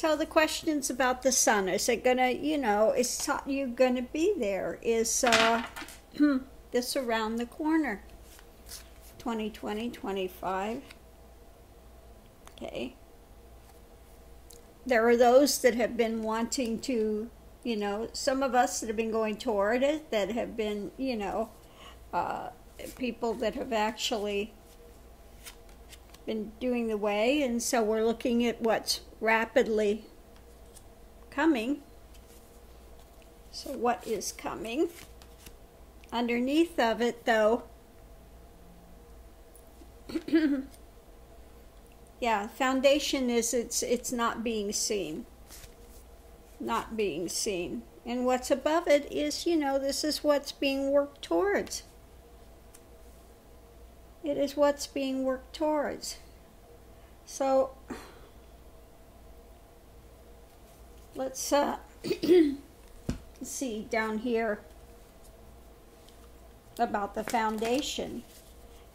So the questions about the sun, is it gonna, you know, is Satyug gonna be there? Is this around the corner? 2020, 25. Okay. There are those that have been wanting to, you know, some of us that have been going toward it, that have been, you know, people that have actually been doing the way, and so we're looking at what's rapidly coming. So what is coming? Underneath of it, though, yeah, foundation is it's not being seen. Not being seen. And what's above it is, you know, this is what's being worked towards. It is what's being worked towards. So let's see down here about the foundation.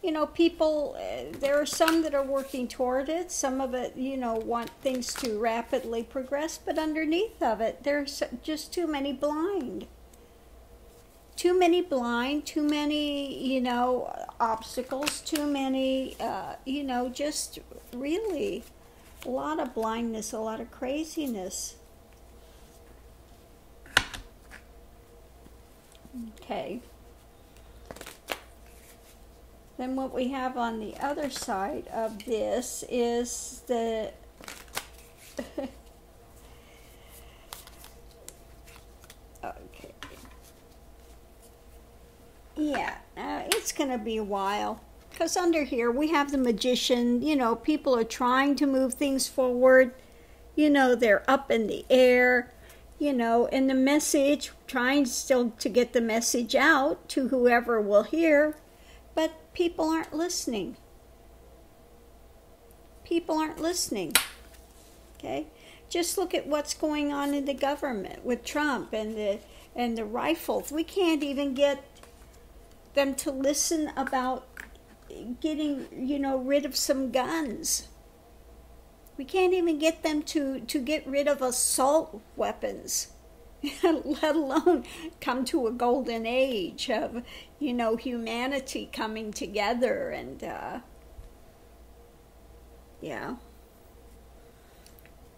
You know, people, there are some that are working toward it. Some of it, you know, want things to rapidly progress, but underneath of it, there's just too many blind. Too many blind, too many, you know, obstacles, too many, you know, just really a lot of blindness, a lot of craziness. Okay. Then what we have on the other side of this is the okay. Yeah, it's going to be a while. Because under here we have the Magician. You know, people are trying to move things forward. You know, they're up in the air. You know, and the message, trying still to get the message out to whoever will hear. But people aren't listening. People aren't listening. Okay? Just look at what's going on in the government with Trump and the rifles. We can't even get them to listen about getting, you know, rid of some guns. We can't even get them to get rid of assault weapons, let alone come to a golden age of, you know, humanity coming together and, yeah.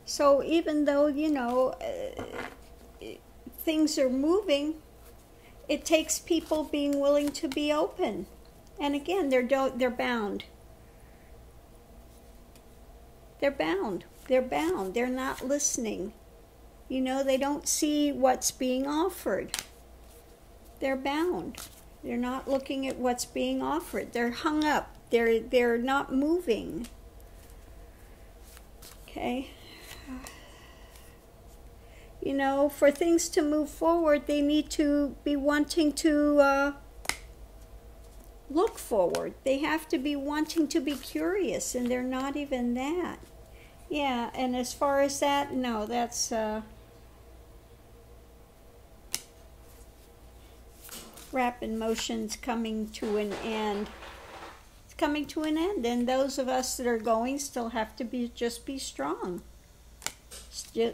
So even though, you know, things are moving, it takes people being willing to be open. And again, they're bound. They're bound. They're bound. They're not listening. You know, they don't see what's being offered. They're bound. They're not looking at what's being offered. They're hung up. They're not moving. Okay? You know, for things to move forward, they need to be wanting to look forward. They have to be wanting to be curious, and they're not even that. Yeah, and as far as that, no, that's rapid motion's coming to an end. It's coming to an end, and those of us that are going still have to be strong.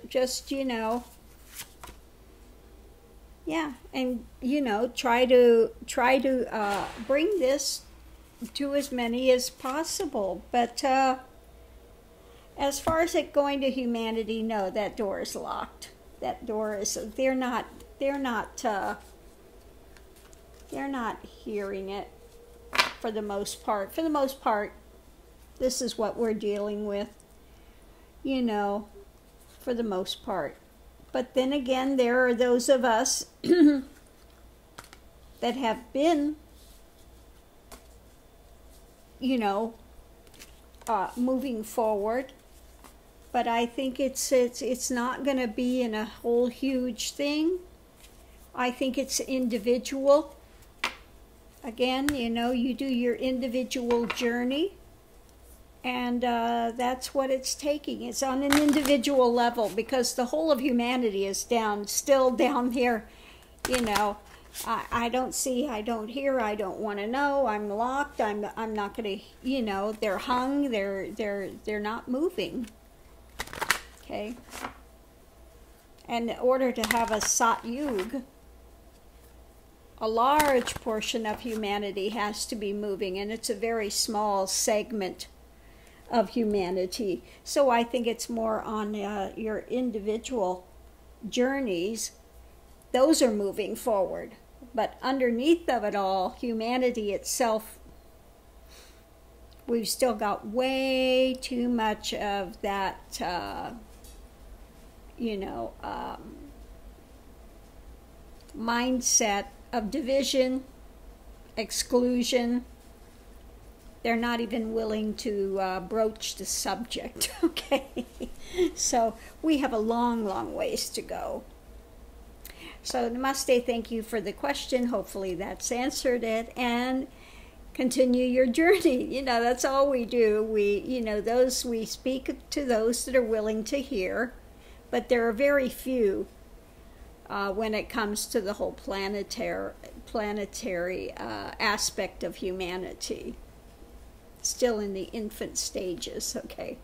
Just you know, yeah, and you know, try to bring this to as many as possible. But as far as it going to humanity, no, that door is locked. That door is. They're not hearing it for the most part. For the most part, this is what we're dealing with. You know, for the most part. But then again, there are those of us that have been, you know, moving forward. But I think it's not going to be in a whole huge thing. I think it's individual. Again, you know, you do your individual journey. And that's what it's taking. It's on an individual level because the whole of humanity is still down here. You know, I don't see, I don't hear, I don't want to know. I'm locked. I'm not going to. You know, they're hung. They're not moving. Okay? And in order to have a Satyug, a large portion of humanity has to be moving, and it's a very small segment of humanity. So I think it's more on your individual journeys. Those are moving forward. But underneath of it all, humanity itself, we've still got way too much of that, mindset of division, exclusion. They're not even willing to broach the subject, okay? So we have a long, long ways to go. So Namaste, thank you for the question. Hopefully that's answered it. And continue your journey. That's all we do. We speak to those that are willing to hear, but there are very few when it comes to the whole planetary aspect of humanity. Still in the infant stages, okay?